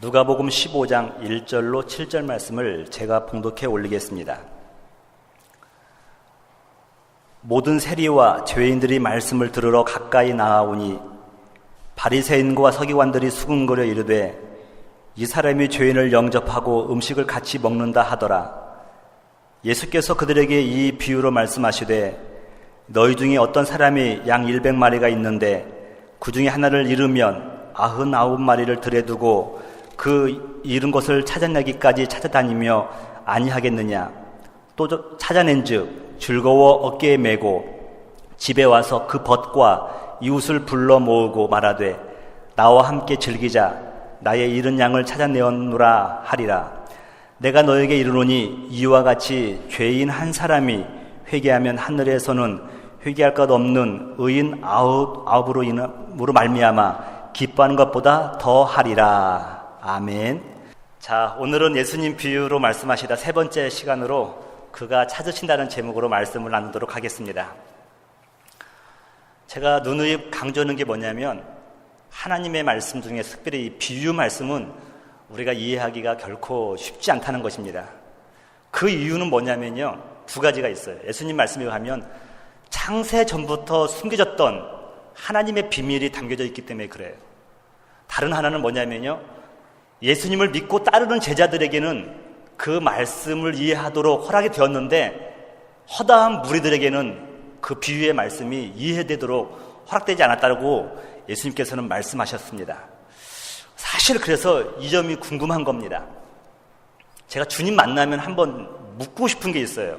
누가복음 15장 1절로 7절 말씀을 제가 봉독해 올리겠습니다. 모든 세리와 죄인들이 말씀을 들으러 가까이 나아오니 바리새인과 서기관들이 수군거려 이르되 이 사람이 죄인을 영접하고 음식을 같이 먹는다 하더라. 예수께서 그들에게 이 비유로 말씀하시되 너희 중에 어떤 사람이 양 100마리가 있는데 그 중에 하나를 잃으면 99마리를 들에 두고 그 잃은 것을 찾아내기까지 찾아다니며 아니하겠느냐. 또 찾아낸즉 즐거워 어깨에 메고 집에 와서 그 벗과 이웃을 불러 모으고 말하되 나와 함께 즐기자. 나의 잃은 양을 찾아내었노라 하리라. 내가 너에게 이르노니 이와 같이 죄인 한 사람이 회개하면 하늘에서는 회개할 것 없는 의인 아홉으로 말미암아 기뻐하는 것보다 더 하리라. 아멘. 자, 오늘은 예수님 비유로 말씀하시다 세 번째 시간으로 그가 찾으신다는 제목으로 말씀을 나누도록 하겠습니다. 제가 누누이 강조하는 게 뭐냐면 하나님의 말씀 중에 특별히 이 비유 말씀은 우리가 이해하기가 결코 쉽지 않다는 것입니다. 그 이유는 뭐냐면요, 두 가지가 있어요. 예수님 말씀에 의하면 창세 전부터 숨겨졌던 하나님의 비밀이 담겨져 있기 때문에 그래요. 다른 하나는 뭐냐면요, 예수님을 믿고 따르는 제자들에게는 그 말씀을 이해하도록 허락이 되었는데 허다한 무리들에게는 그 비유의 말씀이 이해되도록 허락되지 않았다고 예수님께서는 말씀하셨습니다. 사실 그래서 이 점이 궁금한 겁니다. 제가 주님 만나면 한번 묻고 싶은 게 있어요.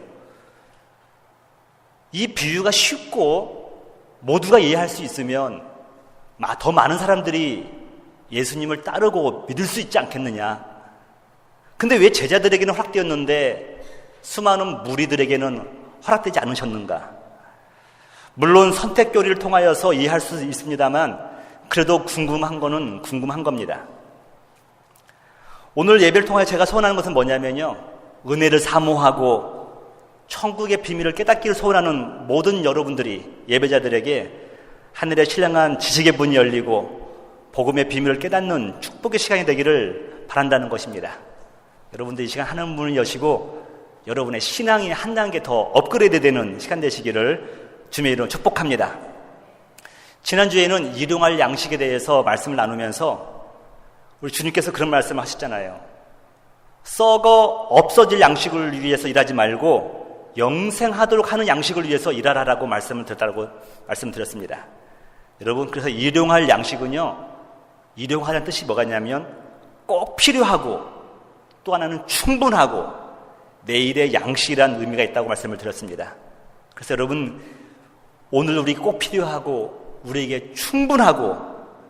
이 비유가 쉽고 모두가 이해할 수 있으면 더 많은 사람들이 예수님을 따르고 믿을 수 있지 않겠느냐. 근데 왜 제자들에게는 허락되었는데 수많은 무리들에게는 허락되지 않으셨는가? 물론 선택교리를 통하여서 이해할 수 있습니다만 그래도 궁금한 거는 궁금한 겁니다. 오늘 예배를 통해 제가 소원하는 것은 뭐냐면요, 은혜를 사모하고 천국의 비밀을 깨닫기를 소원하는 모든 여러분들이, 예배자들에게 하늘의 신령한 지식의 문이 열리고 복음의 비밀을 깨닫는 축복의 시간이 되기를 바란다는 것입니다. 여러분들 이 시간 하나님 문을 여시고 여러분의 신앙이 한 단계 더 업그레이드 되는 시간 되시기를 주님의 이름으로 축복합니다. 지난주에는 일용할 양식에 대해서 말씀을 나누면서 우리 주님께서 그런 말씀을 하셨잖아요. 썩어 없어질 양식을 위해서 일하지 말고 영생하도록 하는 양식을 위해서 일하라고 말씀드렸습니다. 여러분, 그래서 일용할 양식은요, 일용하라는 뜻이 뭐가냐면 꼭 필요하고 또 하나는 충분하고 내일의 양식이라는 의미가 있다고 말씀을 드렸습니다. 그래서 여러분, 오늘 우리에게 꼭 필요하고 우리에게 충분하고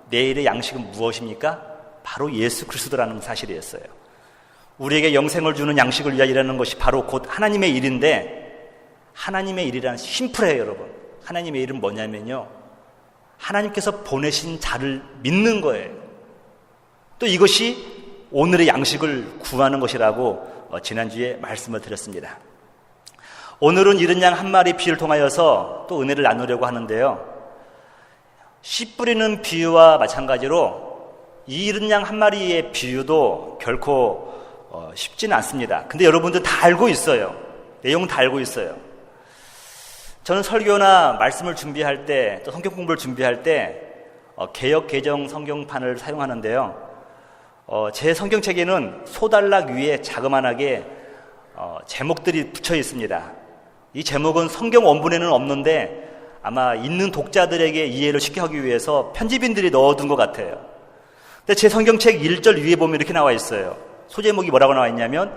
내일의 양식은 무엇입니까? 바로 예수 그리스도라는 사실이었어요. 우리에게 영생을 주는 양식을 위하여 일하는 것이 바로 곧 하나님의 일인데, 하나님의 일이란 심플해요. 여러분, 하나님의 일은 뭐냐면요, 하나님께서 보내신 자를 믿는 거예요. 또 이것이 오늘의 양식을 구하는 것이라고 지난주에 말씀을 드렸습니다. 오늘은 잃은 양 한 마리 비유를 통하여서 또 은혜를 나누려고 하는데요, 씨 뿌리는 비유와 마찬가지로 이 잃은 양 한 마리의 비유도 결코 쉽지는 않습니다. 근데 여러분들 다 알고 있어요. 내용은 다 알고 있어요. 저는 설교나 말씀을 준비할 때, 또 성경 공부를 준비할 때 개역 개정 성경판을 사용하는데요, 제 성경책에는 소단락 위에 자그만하게 제목들이 붙여 있습니다. 이 제목은 성경 원본에는 없는데 아마 있는 독자들에게 이해를 쉽게 하기 위해서 편집인들이 넣어둔 것 같아요. 근데 제 성경책 1절 위에 보면 이렇게 나와 있어요. 소제목이 뭐라고 나와 있냐면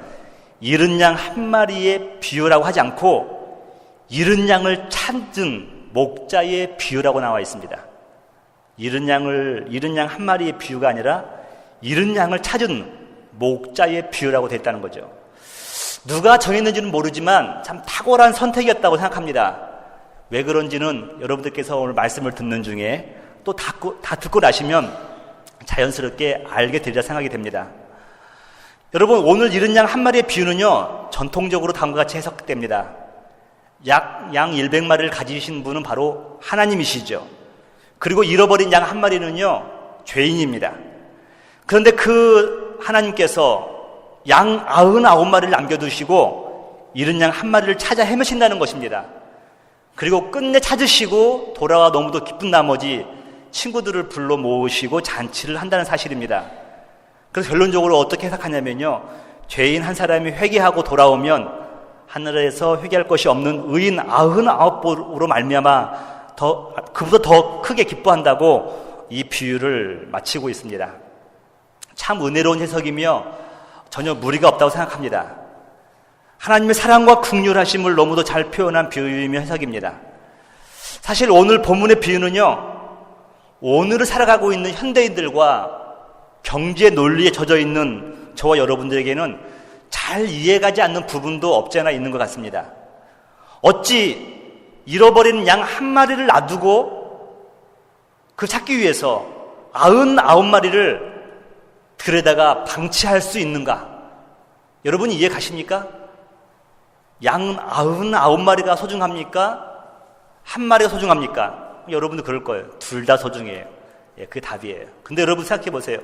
잃은 양 한 마리의 비유라고 하지 않고 잃은 양을 찾은 목자의 비유라고 나와 있습니다. 잃은 양 한 마리의 비유가 아니라 잃은 양을 찾은 목자의 비유라고 되어 있다는 거죠. 누가 정했는지는 모르지만 참 탁월한 선택이었다고 생각합니다. 왜 그런지는 여러분들께서 오늘 말씀을 듣는 중에 또 다 듣고 나시면 자연스럽게 알게 되리라 생각이 됩니다. 여러분, 오늘 잃은 양 한 마리의 비유는요, 전통적으로 다음과 같이 해석됩니다. 양 100마리를 가지신 분은 바로 하나님이시죠. 그리고 잃어버린 양 한 마리는요, 죄인입니다. 그런데 그 하나님께서 양 99마리를 남겨두시고 잃은 양 1마리를 찾아 헤매신다는 것입니다. 그리고 끝내 찾으시고 돌아와 너무도 기쁜 나머지 친구들을 불러 모으시고 잔치를 한다는 사실입니다. 그래서 결론적으로 어떻게 해석하냐면요, 죄인 한 사람이 회개하고 돌아오면 하늘에서 회개할 것이 없는 의인 99으로 말미암아 그보다 더 크게 기뻐한다고 이 비유를 마치고 있습니다. 참 은혜로운 해석이며 전혀 무리가 없다고 생각합니다. 하나님의 사랑과 긍휼하심을 너무도 잘 표현한 비유이며 해석입니다. 사실 오늘 본문의 비유는요, 오늘을 살아가고 있는 현대인들과 경제 논리에 젖어 있는 저와 여러분들에게는 잘 이해가지 않는 부분도 없지 않아 있는 것 같습니다. 어찌 잃어버린 양 1마리를 놔두고 그 찾기 위해서 99마리를 들에다가 방치할 수 있는가? 여러분이 이해 가십니까? 양 99마리가 소중합니까? 1마리가 소중합니까? 여러분도 그럴 거예요. 둘 다 소중해요. 예, 그게 답이에요. 근데 여러분 생각해 보세요.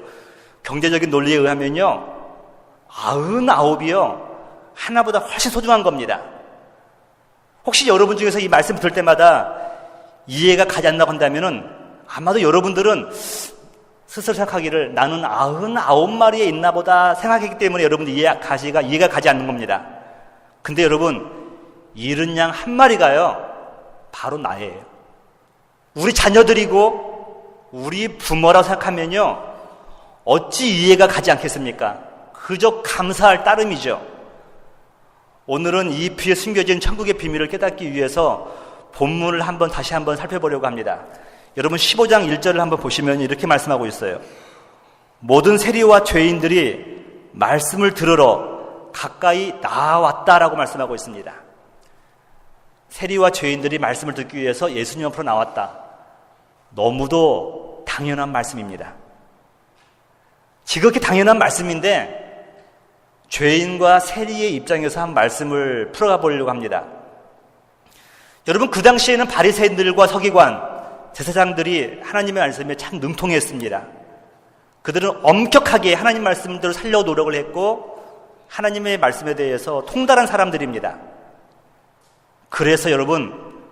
경제적인 논리에 의하면요, 99이요, 하나보다 훨씬 소중한 겁니다. 혹시 여러분 중에서 이 말씀을 들을 때마다 이해가 가지 않는다고 한다면은 아마도 여러분들은 스스로 생각하기를 나는 99마리에 있나 보다 생각했기 때문에 여러분들 이해가 가지 않는 겁니다. 근데 여러분, 잃은 양 1마리가요, 바로 나예요. 우리 자녀들이고 우리 부모라고 생각하면요, 어찌 이해가 가지 않겠습니까? 그저 감사할 따름이죠. 오늘은 이 비에 숨겨진 천국의 비밀을 깨닫기 위해서 본문을 다시 한번 살펴보려고 합니다. 여러분 15장 1절을 한번 보시면 이렇게 말씀하고 있어요. 모든 세리와 죄인들이 말씀을 들으러 가까이 나왔다라고 말씀하고 있습니다. 세리와 죄인들이 말씀을 듣기 위해서 예수님 앞으로 나왔다. 너무도 당연한 말씀입니다. 지극히 당연한 말씀인데 죄인과 세리의 입장에서 한 말씀을 풀어가 보려고 합니다. 여러분, 그 당시에는 바리새인들과 서기관, 제사장들이 하나님의 말씀에 참 능통했습니다. 그들은 엄격하게 하나님 말씀대로 살려고 노력을 했고 하나님의 말씀에 대해서 통달한 사람들입니다. 그래서 여러분,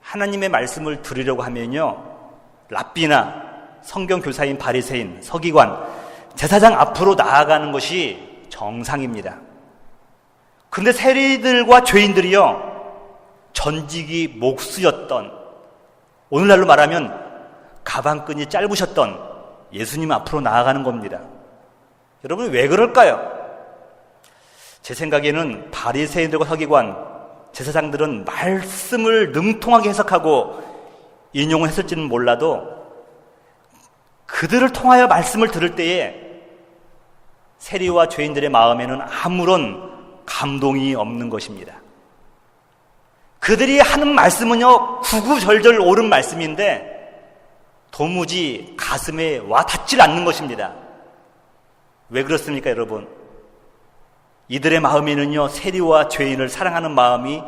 하나님의 말씀을 들으려고 하면요, 랍비나 성경 교사인 바리새인, 서기관, 제사장 앞으로 나아가는 것이 정상입니다. 근데 세리들과 죄인들이요, 전직이 목수였던, 오늘날로 말하면 가방끈이 짧으셨던 예수님 앞으로 나아가는 겁니다. 여러분, 왜 그럴까요? 제 생각에는 바리새인들과 서기관, 제사장들은 말씀을 능통하게 해석하고 인용을 했을지는 몰라도 그들을 통하여 말씀을 들을 때에 세리와 죄인들의 마음에는 아무런 감동이 없는 것입니다. 그들이 하는 말씀은요, 구구절절 옳은 말씀인데 도무지 가슴에 와 닿질 않는 것입니다. 왜 그렇습니까, 여러분? 이들의 마음에는요, 세리와 죄인을 사랑하는 마음이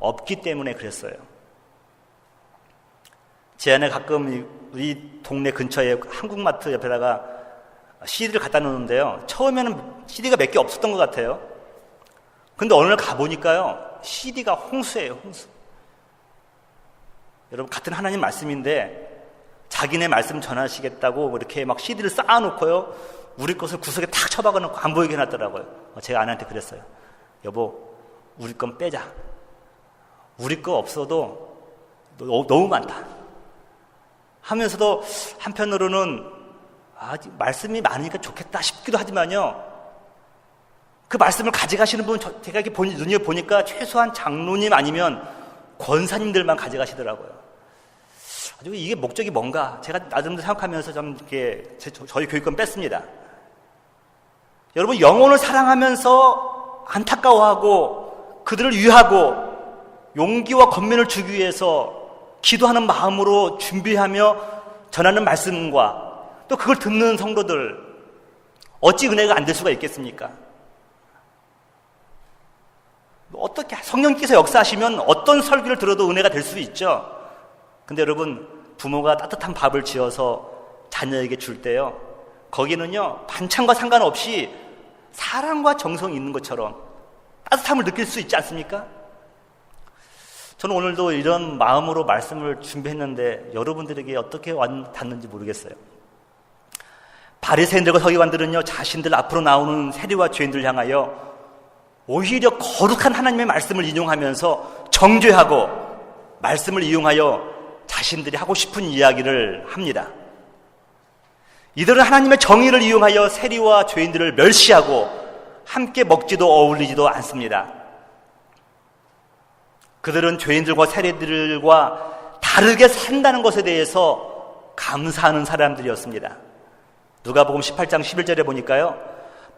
없기 때문에 그랬어요. 제 아내 가끔 우리 동네 근처에 한국마트 옆에다가 CD를 갖다 놓는데요, 처음에는 CD가 몇 개 없었던 것 같아요. 근데 어느 날 가보니까요, CD가 홍수예요, 홍수. 여러분, 같은 하나님 말씀인데 자기네 말씀 전하시겠다고 이렇게 막 CD를 쌓아놓고요, 우리 것을 구석에 탁 처박아놓고 안 보이게 해놨더라고요. 제가 아내한테 그랬어요. 여보, 우리 건 빼자. 우리 거 없어도 너무 많다 하면서도 한편으로는 말씀이 많으니까 좋겠다 싶기도 하지만요, 그 말씀을 가져가시는 분, 제가 이렇게 눈에 보니까 최소한 장로님 아니면 권사님들만 가져가시더라고요. 아주 이게 목적이 뭔가 제가 나름대로 생각하면서 좀 이렇게 저희 교육권 뺐습니다. 여러분, 영혼을 사랑하면서 안타까워하고 그들을 위하고 용기와 권면을 주기 위해서 기도하는 마음으로 준비하며 전하는 말씀과 또 그걸 듣는 성도들, 어찌 은혜가 안 될 수가 있겠습니까? 어떻게 성령께서 역사하시면 어떤 설교를 들어도 은혜가 될 수 있죠. 근데 여러분, 부모가 따뜻한 밥을 지어서 자녀에게 줄 때요, 거기는요, 반찬과 상관없이 사랑과 정성이 있는 것처럼 따뜻함을 느낄 수 있지 않습니까? 저는 오늘도 이런 마음으로 말씀을 준비했는데 여러분들에게 어떻게 와닿는지 모르겠어요. 바리새인들과 서기관들은요, 자신들 앞으로 나오는 세리와 죄인들 향하여 오히려 거룩한 하나님의 말씀을 인용하면서 정죄하고 말씀을 이용하여 자신들이 하고 싶은 이야기를 합니다. 이들은 하나님의 정의를 이용하여 세리와 죄인들을 멸시하고 함께 먹지도 어울리지도 않습니다. 그들은 죄인들과 세리들과 다르게 산다는 것에 대해서 감사하는 사람들이었습니다. 누가복음 18장 11절에 보니까요,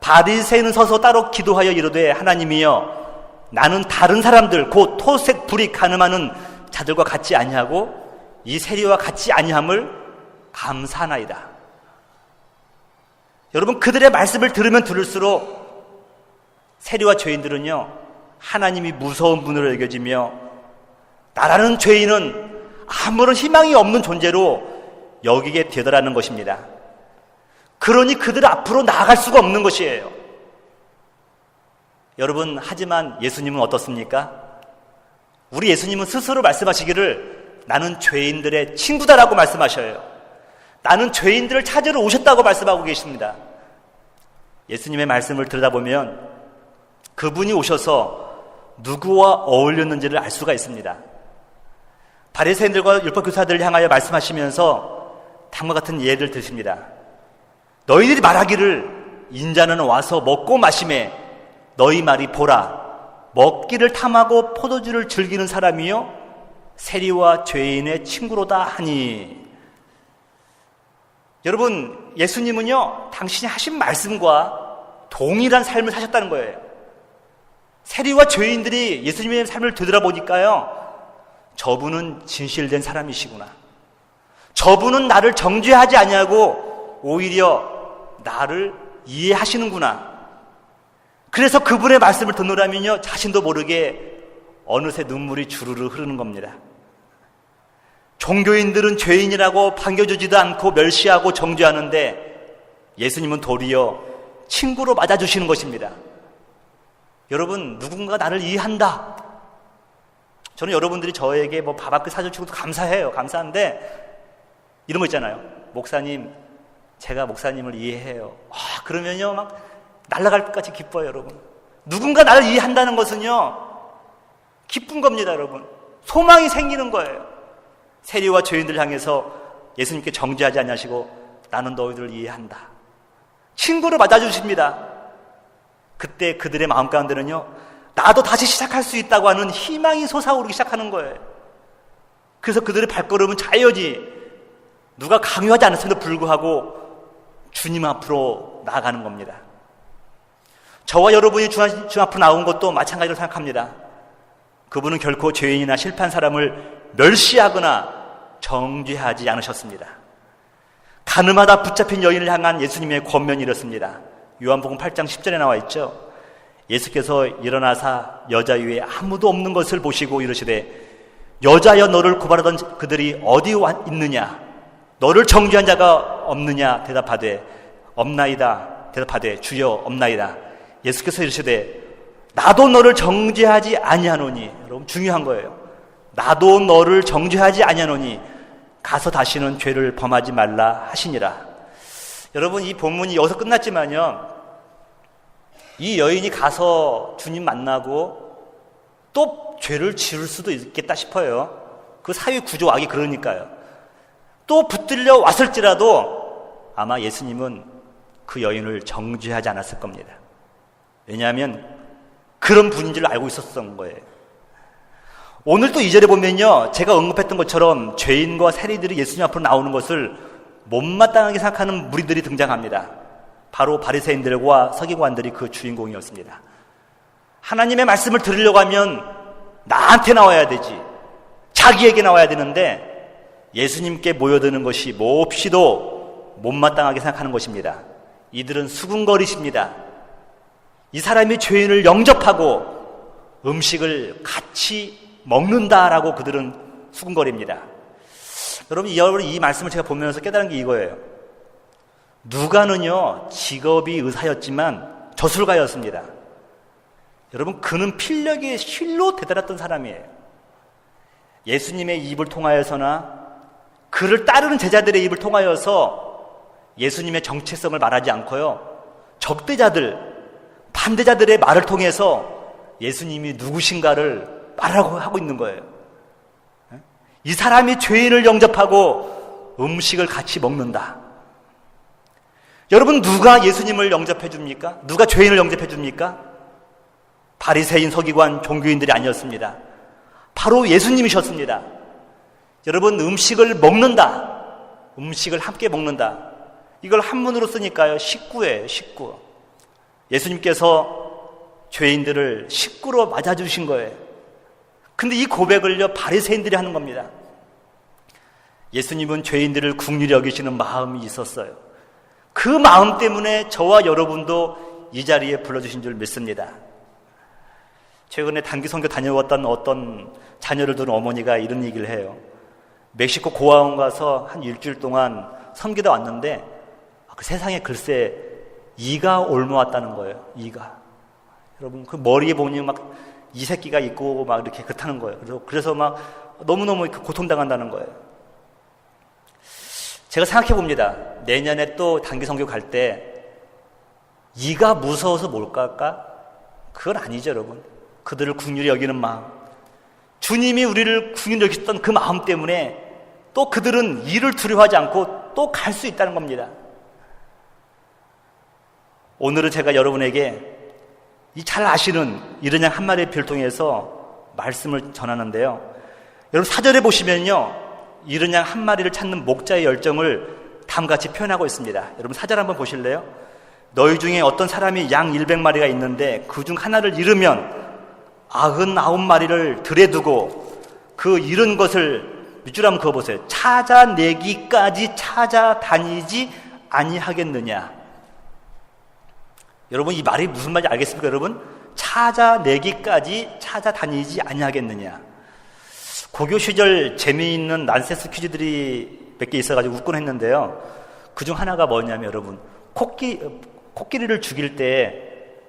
바리새인은 서서 따로 기도하여 이르되 하나님이여 나는 다른 사람들 곧 토색 불이 간음하는 자들과 같지 아니하고 이 세리와 같지 아니함을 감사하나이다. 여러분, 그들의 말씀을 들으면 들을수록 세리와 죄인들은요, 하나님이 무서운 분으로 여겨지며 나라는 죄인은 아무런 희망이 없는 존재로 여기게 되더라는 것입니다. 그러니 그들 앞으로 나아갈 수가 없는 것이에요. 여러분, 하지만 예수님은 어떻습니까? 우리 예수님은 스스로 말씀하시기를 나는 죄인들의 친구다라고 말씀하셔요. 나는 죄인들을 찾으러 오셨다고 말씀하고 계십니다. 예수님의 말씀을 들여다보면 그분이 오셔서 누구와 어울렸는지를 알 수가 있습니다. 바리새인들과 율법교사들을 향하여 말씀하시면서 다음과 같은 예를 드십니다. 너희들이 말하기를 인자는 와서 먹고 마시매 너희 말이 보라 먹기를 탐하고 포도주를 즐기는 사람이요 세리와 죄인의 친구로다 하니. 여러분, 예수님은요, 당신이 하신 말씀과 동일한 삶을 사셨다는 거예요. 세리와 죄인들이 예수님의 삶을 되돌아보니까요, 저분은 진실된 사람이시구나. 저분은 나를 정죄하지 아니하고 오히려 나를 이해하시는구나. 그래서 그분의 말씀을 듣노라면요, 자신도 모르게 어느새 눈물이 주르르 흐르는 겁니다. 종교인들은 죄인이라고 반겨주지도 않고 멸시하고 정죄하는데 예수님은 도리어 친구로 맞아주시는 것입니다. 여러분, 누군가 나를 이해한다. 저는 여러분들이 저에게 뭐 밥 한 끼 사주시고도 감사해요. 감사한데 이런 거 있잖아요. 목사님, 제가 목사님을 이해해요. 그러면요, 막 날아갈 것까지 기뻐요, 여러분. 누군가 나를 이해한다는 것은요, 기쁜 겁니다, 여러분. 소망이 생기는 거예요. 세리와 죄인들 향해서 예수님께 정죄하지 않으시고 나는 너희들을 이해한다. 친구로 맞아주십니다. 그때 그들의 마음 가운데는요, 나도 다시 시작할 수 있다고 하는 희망이 솟아오르기 시작하는 거예요. 그래서 그들의 발걸음은 자연히 누가 강요하지 않았음에도 불구하고 주님 앞으로 나아가는 겁니다. 저와 여러분이 주 앞으로 나온 것도 마찬가지로 생각합니다. 그분은 결코 죄인이나 실패한 사람을 멸시하거나 정죄하지 않으셨습니다. 가늠하다 붙잡힌 여인을 향한 예수님의 권면이 이렇습니다. 요한복음 8장 10절에 나와 있죠. 예수께서 일어나사 여자 위에 아무도 없는 것을 보시고 이르시되 여자여 너를 고발하던 그들이 어디 있느냐? 너를 정죄한 자가 없느냐? 대답하되 없나이다. 대답하되 주여 없나이다. 예수께서 이르시되 나도 너를 정죄하지 아니하노니. 여러분, 중요한 거예요. 나도 너를 정죄하지 아니하노니 가서 다시는 죄를 범하지 말라 하시니라. 여러분, 이 본문이 여기서 끝났지만요, 이 여인이 가서 주님 만나고 또 죄를 지을 수도 있겠다 싶어요. 그 사회 구조 악이 그러니까요. 또 붙들려 왔을지라도 아마 예수님은 그 여인을 정죄하지 않았을 겁니다. 왜냐하면 그런 분인 줄 알고 있었던 거예요. 오늘 또 2절에 보면요, 제가 언급했던 것처럼 죄인과 세리들이 예수님 앞으로 나오는 것을 못마땅하게 생각하는 무리들이 등장합니다. 바로 바리새인들과 서기관들이 그 주인공이었습니다. 하나님의 말씀을 들으려고 하면 나한테 나와야 되지, 자기에게 나와야 되는데 예수님께 모여드는 것이 몹시도 못마땅하게 생각하는 것입니다. 이들은 수군거리십니다. 이 사람이 죄인을 영접하고 음식을 같이 먹는다라고 그들은 수군거립니다. 여러분, 이 말씀을 제가 보면서 깨달은 게 이거예요. 누가는요, 직업이 의사였지만 저술가였습니다. 여러분, 그는 필력이 실로 대단했던 사람이에요. 예수님의 입을 통하여서나 그를 따르는 제자들의 입을 통하여서 예수님의 정체성을 말하지 않고요, 적대자들, 반대자들의 말을 통해서 예수님이 누구신가를 말하고 하고 있는 거예요. 이 사람이 죄인을 영접하고 음식을 같이 먹는다. 여러분, 누가 예수님을 영접해 줍니까? 누가 죄인을 영접해 줍니까? 바리새인, 서기관, 종교인들이 아니었습니다. 바로 예수님이셨습니다. 여러분, 음식을 먹는다, 음식을 함께 먹는다, 이걸 한문으로 쓰니까요, 식구예요. 식구. 예수님께서 죄인들을 식구로 맞아주신 거예요. 근데 이 고백을요, 바리새인들이 하는 겁니다. 예수님은 죄인들을 긍휼히 여기시는 마음이 있었어요. 그 마음 때문에 저와 여러분도 이 자리에 불러주신 줄 믿습니다. 최근에 단기 선교 다녀왔던 어떤 자녀를 둔 어머니가 이런 얘기를 해요. 멕시코 고아원 가서 한 일주일 동안 섬기다 왔는데 그 세상에 글쎄 이가 옮아왔다는 거예요. 이가. 여러분, 그 머리에 보니 막 이새끼가 있고 막 이렇게 그렇다는 거예요. 그래서 막 너무너무 고통당한다는 거예요. 제가 생각해 봅니다. 내년에 또 단기 선교 갈 때 이가 무서워서 뭘까? 그건 아니죠, 여러분. 그들을 긍휼히 여기는 마음, 주님이 우리를 긍휼히 여기셨던 그 마음 때문에 또 그들은 이를 두려워하지 않고 또 갈 수 있다는 겁니다. 오늘은 제가 여러분에게 이 잘 아시는 이른 양 한 마리의 비를 통해서 말씀을 전하는데요, 여러분 4절에 보시면요, 이른 양 한 마리를 찾는 목자의 열정을 다음같이 표현하고 있습니다. 여러분 4절 한번 보실래요? 너희 중에 어떤 사람이 양 100마리가 있는데 그 중 하나를 잃으면 99마리를 들에 두고 그 잃은 것을 밑줄 한번 그어보세요. 찾아내기까지 찾아다니지 아니하겠느냐. 여러분, 이 말이 무슨 말인지 알겠습니까? 여러분, 찾아내기까지 찾아다니지 아니하겠느냐. 고교 시절 재미있는 난센스 퀴즈들이 몇 개 있어가지고 웃곤 했는데요, 그중 하나가 뭐냐면 여러분, 코끼리를 죽일 때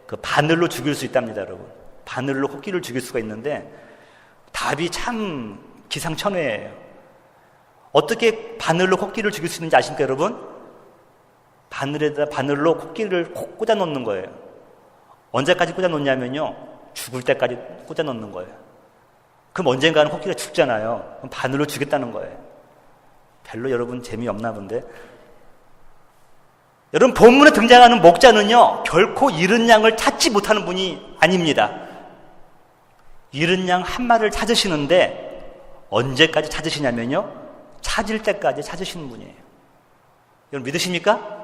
그 바늘로 죽일 수 있답니다. 여러분, 바늘로 코끼리를 죽일 수가 있는데 답이 참 기상천외예요. 어떻게 바늘로 코끼리를 죽일 수 있는지 아십니까, 여러분? 바늘로 코끼리를 꽂아 놓는 거예요. 언제까지 꽂아 놓냐면요, 죽을 때까지 꽂아 놓는 거예요. 그럼 언젠가는 코끼리가 죽잖아요. 그럼 바늘로 죽였다는 거예요. 별로 여러분 재미없나 본데. 여러분, 본문에 등장하는 목자는요, 결코 잃은 양을 찾지 못하는 분이 아닙니다. 잃은 양 한 마리를 찾으시는데 언제까지 찾으시냐면요, 찾을 때까지 찾으시는 분이에요. 여러분 믿으십니까?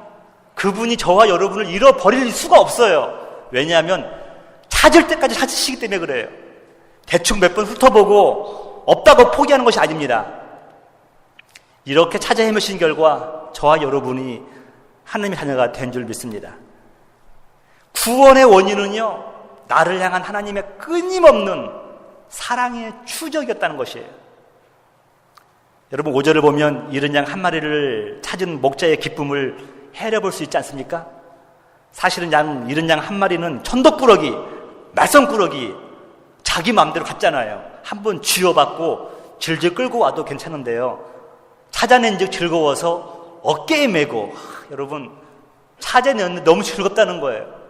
그분이 저와 여러분을 잃어버릴 수가 없어요. 왜냐하면 찾을 때까지 찾으시기 때문에 그래요. 대충 몇 번 훑어보고 없다고 포기하는 것이 아닙니다. 이렇게 찾아 헤매신 결과 저와 여러분이 하나님의 자녀가 된 줄 믿습니다. 구원의 원인은요, 나를 향한 하나님의 끊임없는 사랑의 추적이었다는 것이에요. 여러분 5절을 보면 잃은 양 한 마리를 찾은 목자의 기쁨을 헤아려볼 수 있지 않습니까? 사실은 잃은 양 한 마리는 천덕꾸러기, 말썽꾸러기, 자기 마음대로 갔잖아요. 한번 쥐어받고 질질 끌고 와도 괜찮은데요, 찾아낸 즉 즐거워서 어깨에 메고, 여러분 찾아냈는데 너무 즐겁다는 거예요.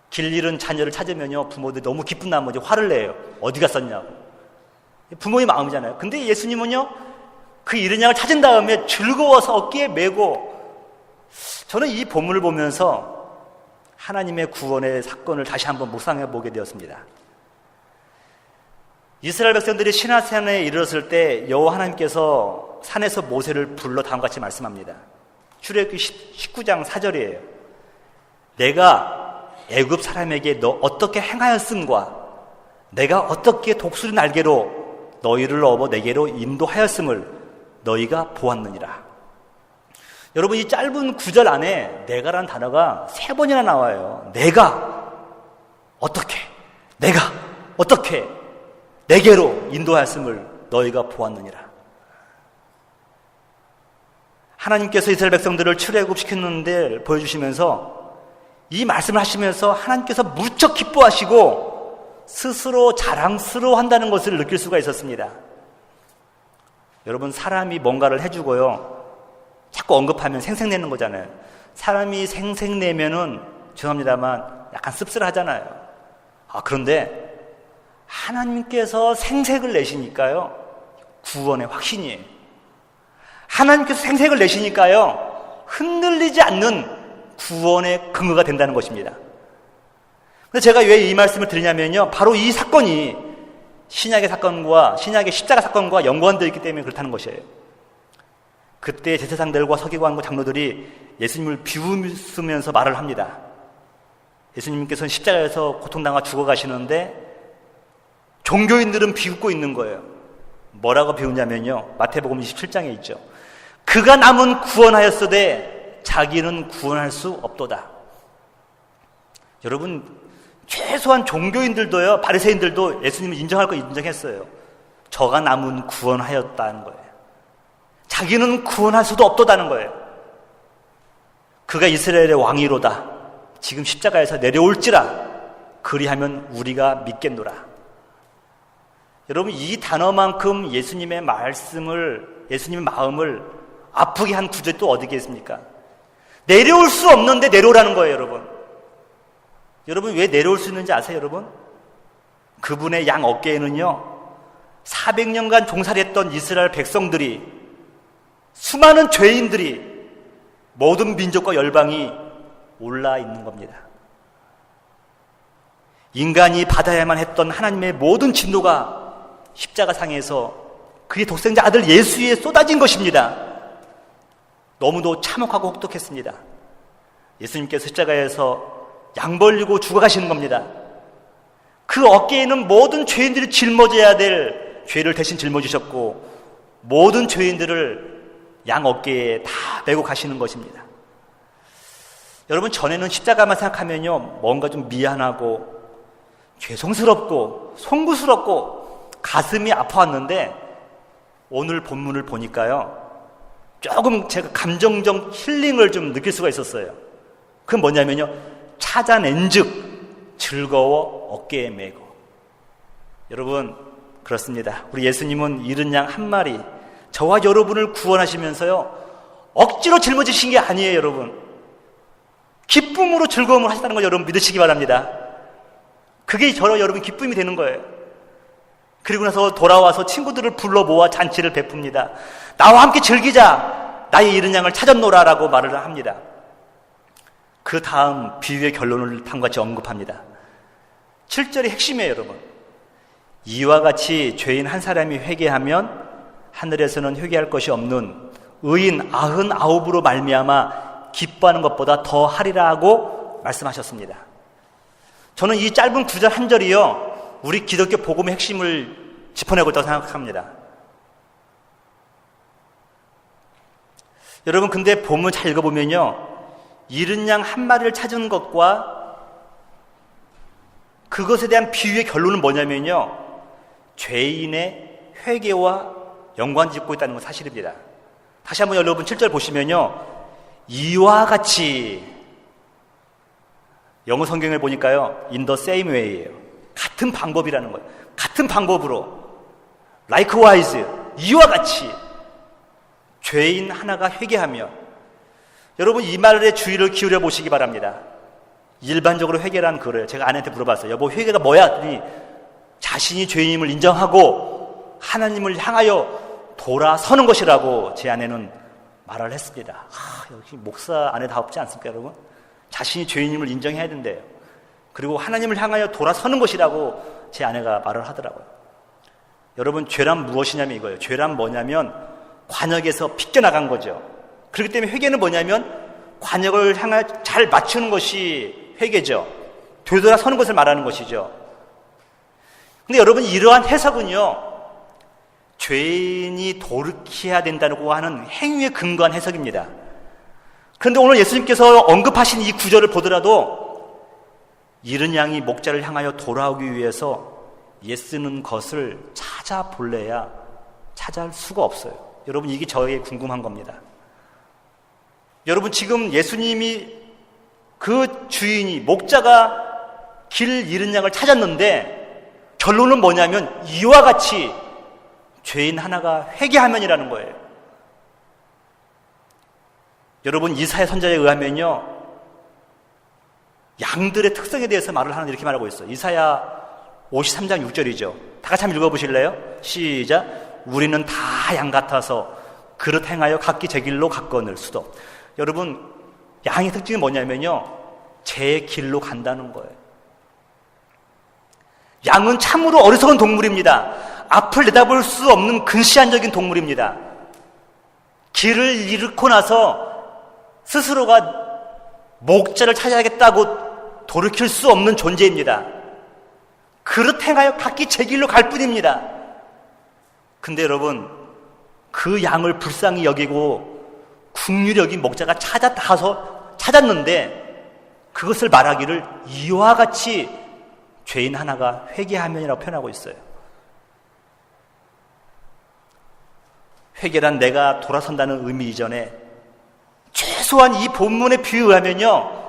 길 잃은 자녀를 찾으면요, 부모들이 너무 기쁜 나머지 화를 내요. 어디 갔었냐고. 부모의 마음이잖아요. 근데 예수님은요, 그 잃은 양을 찾은 다음에 즐거워서 어깨에 메고. 저는 이 본문을 보면서 하나님의 구원의 사건을 다시 한번 묵상해 보게 되었습니다. 이스라엘 백성들이 시나산에 이르렀을 때 여호와 하나님께서 산에서 모세를 불러 다음과 같이 말씀합니다. 출애굽기 19장 4절이에요. 내가 애굽 사람에게 너 어떻게 행하였음과 내가 어떻게 독수리 날개로 너희를 업어 내게로 인도하였음을 너희가 보았느니라. 여러분, 이 짧은 구절 안에 내가라는 단어가 3번이나 나와요. 내가 어떻게, 내가 어떻게 내게로 인도하였음을 너희가 보았느니라. 하나님께서 이스라엘 백성들을 출애굽시켰는데 보여주시면서 이 말씀을 하시면서 하나님께서 무척 기뻐하시고 스스로 자랑스러워한다는 것을 느낄 수가 있었습니다. 여러분, 사람이 뭔가를 해주고요, 자꾸 언급하면 생색내는 거잖아요. 사람이 생색내면은 죄송합니다만 약간 씁쓸하잖아요. 그런데 하나님께서 생색을 내시니까요, 구원의 확신이에요. 하나님께서 생색을 내시니까요, 흔들리지 않는 구원의 근거가 된다는 것입니다. 근데 제가 왜 이 말씀을 드리냐면요, 바로 이 사건이 신약의 사건과 신약의 십자가 사건과 연관되어 있기 때문에 그렇다는 것이에요. 그때 제사장들과 서기관과 장로들이 예수님을 비웃으면서 말을 합니다. 예수님께서는 십자가에서 고통당하 죽어가시는데 종교인들은 비웃고 있는 거예요. 뭐라고 비웃냐면요, 마태복음 27장에 있죠. 그가 남은 구원하였으되 자기는 구원할 수 없도다. 여러분, 최소한 종교인들도요, 바리새인들도 예수님을 인정할 거 인정했어요. 저가 남은 구원하였다는 거예요. 자기는 구원할 수도 없도다는 거예요. 그가 이스라엘의 왕이로다. 지금 십자가에서 내려올지라. 그리하면 우리가 믿겠노라. 여러분, 이 단어만큼 예수님의 말씀을, 예수님의 마음을 아프게 한 구절이 또 어디에 있습니까? 내려올 수 없는데 내려오라는 거예요, 여러분. 여러분, 왜 내려올 수 있는지 아세요, 여러분? 그분의 양 어깨에는요, 400년간 종살이했던 이스라엘 백성들이, 수많은 죄인들이, 모든 민족과 열방이 올라 있는 겁니다. 인간이 받아야만 했던 하나님의 모든 진노가 십자가 상에서 그의 독생자 아들 예수에 쏟아진 것입니다. 너무도 참혹하고 혹독했습니다. 예수님께서 십자가에서 양 벌리고 죽어가시는 겁니다. 그 어깨에는 모든 죄인들이 짊어져야 될 죄를 대신 짊어지셨고, 모든 죄인들을 양 어깨에 다 메고 가시는 것입니다. 여러분, 전에는 십자가만 생각하면요, 뭔가 좀 미안하고 죄송스럽고 송구스럽고 가슴이 아파왔는데, 오늘 본문을 보니까요, 조금 제가 감정적 힐링을 좀 느낄 수가 있었어요. 그건 뭐냐면요, 찾아낸 즉 즐거워 어깨에 메고. 여러분, 그렇습니다. 우리 예수님은 잃은 양 한 마리, 저와 여러분을 구원하시면서요, 억지로 짊어지신 게 아니에요, 여러분. 기쁨으로 즐거움을 하셨다는 걸 여러분 믿으시기 바랍니다. 그게 저와 여러분 기쁨이 되는 거예요. 그리고 나서 돌아와서 친구들을 불러 모아 잔치를 베풉니다. 나와 함께 즐기자. 나의 잃은 양을 찾았노라 라고 말을 합니다. 그 다음 비유의 결론을 다음과 같이 언급합니다. 7절이 핵심이에요, 여러분. 이와 같이 죄인 한 사람이 회개하면 하늘에서는 회개할 것이 없는 의인 99으로 말미암아 기뻐하는 것보다 더 하리라 하고 말씀하셨습니다. 저는 이 짧은 구절 한 절이요, 우리 기독교 복음의 핵심을 짚어내고 있다고 생각합니다. 여러분, 근데 본문 잘 읽어보면요, 잃은 양 한 마리를 찾은 것과 그것에 대한 비유의 결론은 뭐냐면요, 죄인의 회개와 연관짓고 있다는 건 사실입니다. 다시 한번 여러분 7절 보시면요, 이와 같이, 영어 성경을 보니까요, in the same way예요. 같은 방법이라는 거예요. 같은 방법으로, likewise, 이와 같이 죄인 하나가 회개하며. 여러분, 이 말에 주의를 기울여 보시기 바랍니다. 일반적으로 회개란 그래요. 제가 아내한테 물어봤어요. 여보, 회개가 뭐야? 그랬더니 자신이 죄인임을 인정하고 하나님을 향하여 돌아서는 것이라고 제 아내는 말을 했습니다. 역시 목사 아내답지 않습니까, 여러분? 자신이 죄인임을 인정해야 된대요. 그리고 하나님을 향하여 돌아서는 것이라고 제 아내가 말을 하더라고요. 여러분, 죄란 무엇이냐면 이거예요. 죄란 뭐냐면 관역에서 빗겨나간 거죠. 그렇기 때문에 회개는 뭐냐면 관역을 향해 잘 맞추는 것이 회개죠. 되돌아서는 것을 말하는 것이죠. 근데 여러분, 이러한 해석은요, 죄인이 돌이켜야 된다고 하는 행위에 근거한 해석입니다. 그런데 오늘 예수님께서 언급하신 이 구절을 보더라도 잃은 양이 목자를 향하여 돌아오기 위해서 애쓰는 것을 찾아볼래야 찾아할 수가 없어요. 여러분, 이게 저에게 궁금한 겁니다. 여러분, 지금 예수님이 그 주인이, 목자가 길 잃은 양을 찾았는데 결론은 뭐냐면 이와 같이 죄인 하나가 회개하면이라는 거예요. 여러분, 이사야 선지자에 의하면요, 양들의 특성에 대해서 말을 하는데 이렇게 말하고 있어요. 이사야 53장 6절이죠. 다 같이 한번 읽어보실래요? 시작. 우리는 다 양 같아서 그릇 행하여 각기 제 길로 갔거늘 수도. 여러분, 양의 특징이 뭐냐면요, 제 길로 간다는 거예요. 양은 참으로 어리석은 동물입니다. 앞을 내다볼 수 없는 근시안적인 동물입니다. 길을 잃고 나서 스스로가 목자를 찾아야겠다고 돌이킬 수 없는 존재입니다. 그릇 행하여 각기 제 길로 갈 뿐입니다. 근데 여러분, 그 양을 불쌍히 여기고 긍휼히 여긴 목자가 찾았는데 그것을 말하기를 이와 같이 죄인 하나가 회개하면이라고 표현하고 있어요. 회개란 내가 돌아선다는 의미 이전에 최소한 이 본문의 비유에 의하면요,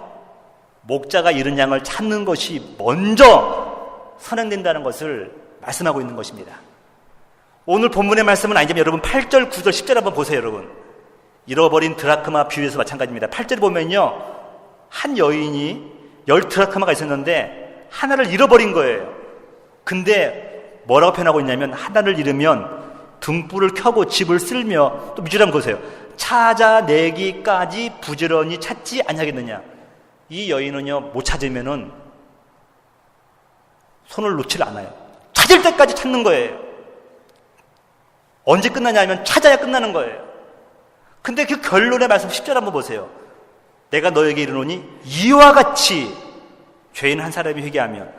목자가 잃은 양을 찾는 것이 먼저 선행된다는 것을 말씀하고 있는 것입니다. 오늘 본문의 말씀은 아니지만 여러분 8절, 9절, 10절 한번 보세요. 여러분, 잃어버린 드라크마 비유에서 마찬가지입니다. 8절 보면요, 한 여인이 10드라크마가 있었는데 하나를 잃어버린 거예요. 근데 뭐라고 표현하고 있냐면, 하나를 잃으면 등불을 켜고 집을 쓸며, 또 밑줄 한번 보세요. 찾아내기까지 부지런히 찾지 아니하겠느냐. 이 여인은요, 못 찾으면은 손을 놓질 않아요. 찾을 때까지 찾는 거예요. 언제 끝나냐면 찾아야 끝나는 거예요. 근데 그 결론의 말씀 10절 한번 보세요. 내가 너에게 이르노니 이와 같이 죄인 한 사람이 회개하면.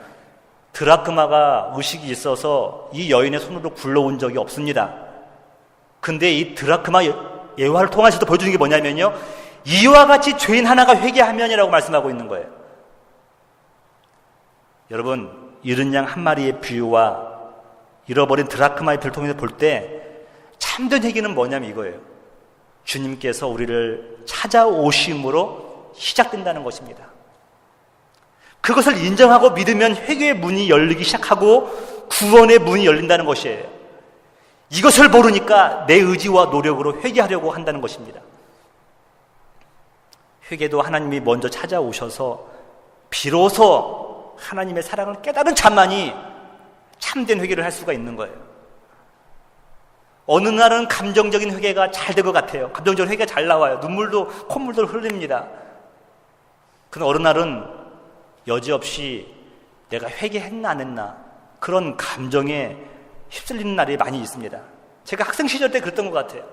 드라크마가 의식이 있어서 이 여인의 손으로 굴러온 적이 없습니다. 근데 이 드라크마 예화를 통해서도 보여주는 게 뭐냐면요, 이와 같이 죄인 하나가 회개하면이라고 말씀하고 있는 거예요. 여러분, 잃은 양 한 마리의 비유와 잃어버린 드라크마의 비유를 통해서 볼 때 참된 회개는 뭐냐면 이거예요. 주님께서 우리를 찾아오심으로 시작된다는 것입니다. 그것을 인정하고 믿으면 회개의 문이 열리기 시작하고 구원의 문이 열린다는 것이에요. 이것을 모르니까 내 의지와 노력으로 회개하려고 한다는 것입니다. 회개도 하나님이 먼저 찾아오셔서 비로소 하나님의 사랑을 깨달은 자만이 참된 회개를 할 수가 있는 거예요. 어느 날은 감정적인 회개가 잘 될 것 같아요. 감정적인 회개가 잘 나와요. 눈물도 콧물도 흘립니다. 그런데 어느 날은 여지없이 내가 회개했나 안 했나 그런 감정에 휩쓸리는 날이 많이 있습니다. 제가 학생 시절 때 그랬던 것 같아요.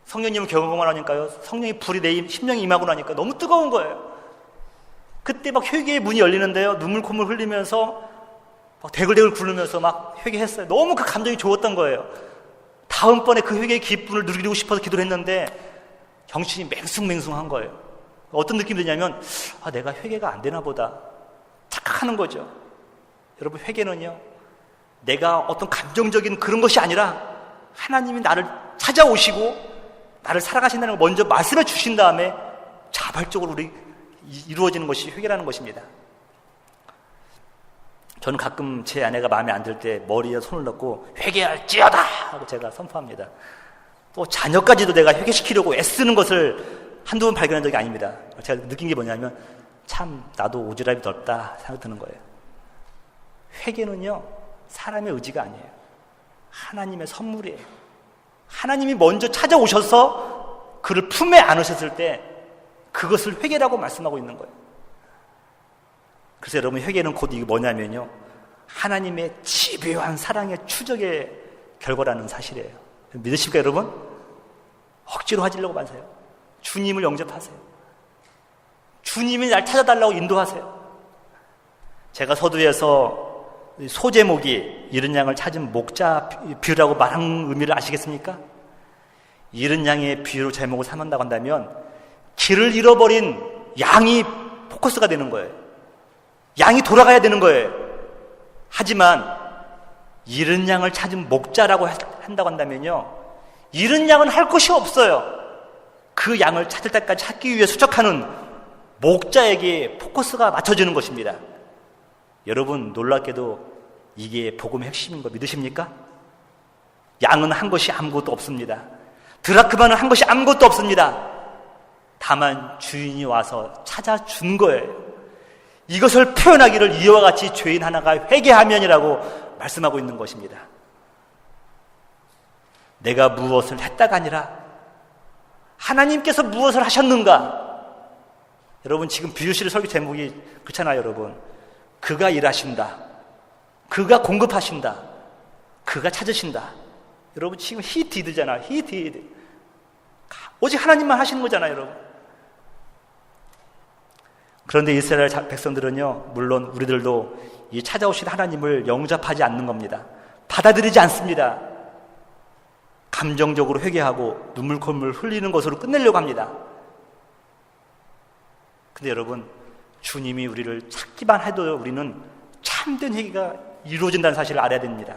성령님을 경험을 하니까요, 성령이 불이 내 심령에 임하고 나니까 너무 뜨거운 거예요. 그때 막 회개의 문이 열리는데요, 눈물 콧물 흘리면서 막 대글대글 굴르면서 막 회개했어요. 너무 그 감정이 좋았던 거예요. 다음번에 그 회개의 기쁨을 누리고 싶어서 기도를 했는데 정신이 맹숭맹숭한 거예요. 어떤 느낌이 드냐면, 내가 회개가 안 되나 보다 착각하는 거죠. 여러분, 회개는요, 내가 어떤 감정적인 그런 것이 아니라 하나님이 나를 찾아오시고 나를 사랑하신다는 걸 먼저 말씀해 주신 다음에 자발적으로 이루어지는 것이 회개라는 것입니다. 저는 가끔 제 아내가 마음에 안 들 때 머리에 손을 넣고 회개할지어다 하고 제가 선포합니다. 또 자녀까지도 내가 회개시키려고 애쓰는 것을 한두 번 발견한 적이 아닙니다. 제가 느낀 게 뭐냐면, 참 나도 오지랖이 넓다 생각 드는 거예요. 회개는요, 사람의 의지가 아니에요. 하나님의 선물이에요. 하나님이 먼저 찾아오셔서 그를 품에 안으셨을 때 그것을 회개라고 말씀하고 있는 거예요. 그래서 여러분, 회개는 곧 이게 뭐냐면요, 하나님의 집요한 사랑의 추적의 결과라는 사실이에요. 믿으십니까 여러분? 억지로 하시려고 마세요. 주님을 영접하세요. 주님이 날 찾아달라고 인도하세요. 제가 서두에서 소제목이 잃은 양을 찾은 목자 비유라고 말한 의미를 아시겠습니까? 잃은 양의 비유로 제목을 삼는다고 한다면 길을 잃어버린 양이 포커스가 되는 거예요. 양이 돌아가야 되는 거예요. 하지만 잃은 양을 찾은 목자라고 한다고 한다면요, 잃은 양은 할 것이 없어요. 그 양을 찾을 때까지 찾기 위해 수척하는 목자에게 포커스가 맞춰지는 것입니다. 여러분, 놀랍게도 이게 복음의 핵심인 거 믿으십니까? 양은 한 것이 아무것도 없습니다. 드라크마는 한 것이 아무것도 없습니다. 다만 주인이 와서 찾아준 거예요. 이것을 표현하기를 이와 같이 죄인 하나가 회개하면이라고 말씀하고 있는 것입니다. 내가 무엇을 했다가 아니라 하나님께서 무엇을 하셨는가? 여러분, 지금 비유실 설교 제목이 그렇잖아요, 여러분. 그가 일하신다. 그가 공급하신다. 그가 찾으신다. 여러분, 지금 He did잖아요. He did. 오직 하나님만 하시는 거잖아요, 여러분. 그런데 이스라엘 백성들은요, 물론 우리들도 이 찾아오신 하나님을 영접하지 않는 겁니다. 받아들이지 않습니다. 감정적으로 회개하고 눈물콧물 흘리는 것으로 끝내려고 합니다. 근데 여러분, 주님이 우리를 찾기만 해도 우리는 참된 회개가 이루어진다는 사실을 알아야 됩니다.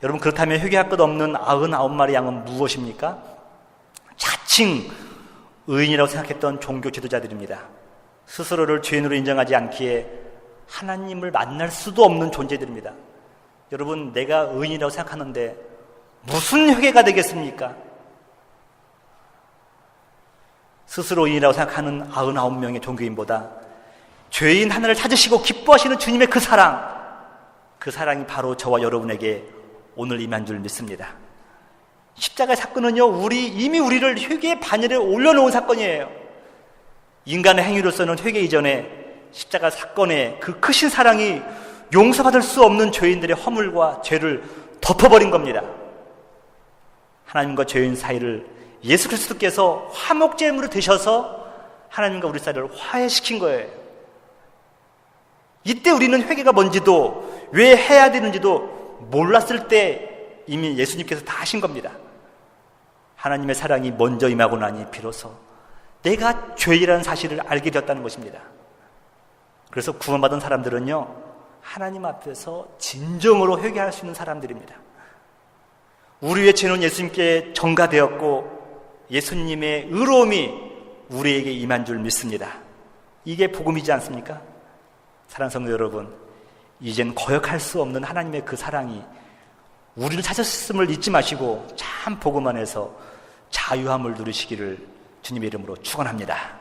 여러분, 그렇다면 회개할 것 없는 99마리 양은 무엇입니까? 자칭 의인이라고 생각했던 종교 지도자들입니다. 스스로를 죄인으로 인정하지 않기에 하나님을 만날 수도 없는 존재들입니다. 여러분, 내가 의인이라고 생각하는데 무슨 회개가 되겠습니까? 스스로 의인이라고 생각하는 99명의 종교인보다 죄인 하나를 찾으시고 기뻐하시는 주님의 그 사랑이 바로 저와 여러분에게 오늘 임한 줄 믿습니다. 십자가의 사건은요, 이미 우리를 회개의 반열에 올려놓은 사건이에요. 인간의 행위로서는 회개 이전에 십자가 사건의 그 크신 사랑이 용서받을 수 없는 죄인들의 허물과 죄를 덮어버린 겁니다. 하나님과 죄인 사이를 예수 그리스도께서 화목제물로 되셔서 하나님과 우리 사이를 화해시킨 거예요. 이때 우리는 회개가 뭔지도 왜 해야 되는지도 몰랐을 때 이미 예수님께서 다 하신 겁니다. 하나님의 사랑이 먼저 임하고 나니 비로소 내가 죄인이라는 사실을 알게 되었다는 것입니다. 그래서 구원받은 사람들은요, 하나님 앞에서 진정으로 회개할 수 있는 사람들입니다. 우리의 죄는 예수님께 전가되었고 예수님의 의로움이 우리에게 임한 줄 믿습니다. 이게 복음이지 않습니까? 사랑하는 성도 여러분, 이젠 거역할 수 없는 하나님의 그 사랑이 우리를 찾았음을 잊지 마시고 참 복음 안에서 자유함을 누리시기를 주님의 이름으로 축원합니다.